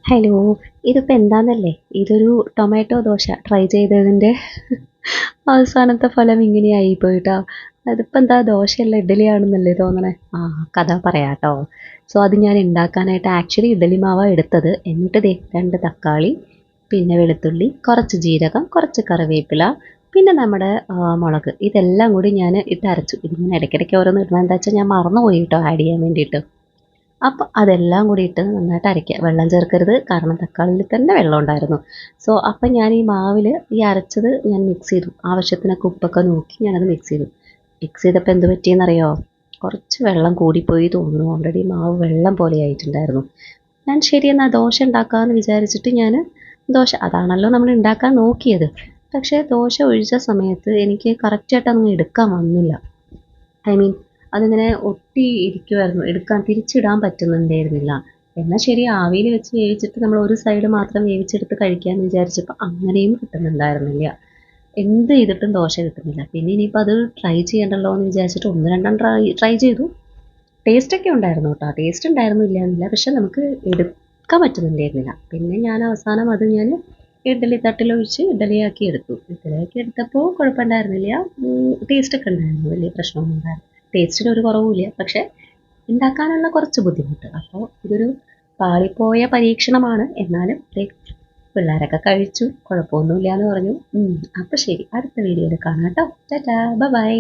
Hello, ഇതിപ്പോൾ എന്താണെന്നല്ലേ, ഇതൊരു ടൊമാറ്റോ ദോശ ട്രൈ ചെയ്തതിൻ്റെ അവസാനത്തെ ഫലം ഇങ്ങനെയായി പോയിട്ടോ. അതിപ്പോൾ എന്താ ദോശയല്ല ഇഡ്ഡലിയാണെന്നല്ലേ തോന്നണേ. കഥ പറയാം കേട്ടോ. സോ അത് ഞാൻ ഉണ്ടാക്കാനായിട്ട് ആക്ച്വലി ഇഡ്ഡലി മാവാണ് എടുത്തത്. എന്നിട്ട് ദേ 2 തക്കാളി, പിന്നെ വെളുത്തുള്ളി, കുറച്ച് ജീരകം, കുറച്ച് കറിവേപ്പില, പിന്നെ നമ്മുടെ മുളക്, ഇതെല്ലാം കൂടി ഞാൻ ഇട്ട് അരച്ചു. ഇതിങ്ങനെ ഇടയ്ക്കിടയ്ക്ക് ഓരോന്ന് ഇടണം, എന്താ വെച്ചാൽ ഞാൻ മറന്നുപോയി കേട്ടോ ആഡ് ചെയ്യാൻ വേണ്ടിയിട്ട്. അപ്പോൾ അതെല്ലാം കൂടി ഇട്ട് നന്നായിട്ട് അരയ്ക്കുക. വെള്ളം ചേർക്കരുത്, കാരണം തക്കാളിയിൽ തന്നെ വെള്ളം ഉണ്ടായിരുന്നു. സോ അപ്പം ഞാൻ ഈ മാവിൽ ഈ അരച്ചത് ഞാൻ മിക്സ് ചെയ്തു. ആവശ്യത്തിനൊക്കെ ഉപ്പൊക്കെ നോക്കി ഞാനത് മിക്സ് ചെയ്തു. മിക്സ് ചെയ്തപ്പോൾ എന്ത് പറ്റിയെന്നറിയോ? കുറച്ച് വെള്ളം കൂടിപ്പോയി തോന്നുന്നു. ഓൾറെഡി മാവ് വെള്ളം പോലെ ആയിട്ടുണ്ടായിരുന്നു. ഞാൻ ശരി എന്നാൽ ദോശ ഉണ്ടാക്കാമെന്ന് വിചാരിച്ചിട്ട് ഞാൻ ദോശ അതാണല്ലോ നമ്മൾ ഉണ്ടാക്കാൻ നോക്കിയത്. പക്ഷേ ദോശ ഒഴിച്ച സമയത്ത് എനിക്ക് കറക്റ്റായിട്ട് അങ്ങ് എടുക്കാൻ വന്നില്ല. ഐ മീൻ അതിങ്ങനെ ഒട്ടി ഇരിക്കുമായിരുന്നു, തിരിച്ചിടാൻ പറ്റുന്നുണ്ടായിരുന്നില്ല. എന്നാൽ ശരി, ആവിയിൽ വെച്ച് വേവിച്ചിട്ട് നമ്മൾ ഒരു സൈഡ് മാത്രം വേവിച്ചെടുത്ത് കഴിക്കാമെന്ന് വിചാരിച്ചപ്പോൾ അങ്ങനെയും കിട്ടുന്നുണ്ടായിരുന്നില്ല. എന്ത് ചെയ്തിട്ടും ദോശ കിട്ടുന്നില്ല. പിന്നെ ഇനിയിപ്പോൾ അത് ട്രൈ ചെയ്യണ്ടല്ലോ എന്ന് വിചാരിച്ചിട്ട് 1 2 ട്രൈ ചെയ്തു. ടേസ്റ്റൊക്കെ ഉണ്ടായിരുന്നു കേട്ടോ, ടേസ്റ്റ് ഉണ്ടായിരുന്നു ഇല്ല എന്നില്ല, പക്ഷെ നമുക്ക് എടുക്കാൻ പറ്റുന്നുണ്ടായിരുന്നില്ല. പിന്നെ ഞാൻ അവസാനം അത് ഞാൻ ഇഡ്ഡലി തട്ടിലൊഴിച്ച് ഇഡ്ഡലിയാക്കി എടുത്തു. ഇഡ്ഡലിയാക്കി എടുത്തപ്പോൾ കുഴപ്പമുണ്ടായിരുന്നില്ല. ടേസ്റ്റൊക്കെ ഉണ്ടായിരുന്നു, വലിയ പ്രശ്നമൊന്നും ഉണ്ടായിരുന്നു. ടേസ്റ്റിന് ഒരു കുറവുമില്ല, പക്ഷേ ഉണ്ടാക്കാനുള്ള കുറച്ച് ബുദ്ധിമുട്ട്. അപ്പോൾ ഇതൊരു പാളിപ്പോയ പരീക്ഷണമാണ്. എന്നാലും പിള്ളേരൊക്കെ കഴിച്ചു, കുഴപ്പമൊന്നുമില്ല എന്ന് പറഞ്ഞു. അപ്പോൾ ശരി, അടുത്ത വീഡിയോയിൽ കാണാം കേട്ടോ. Tata, bye bye.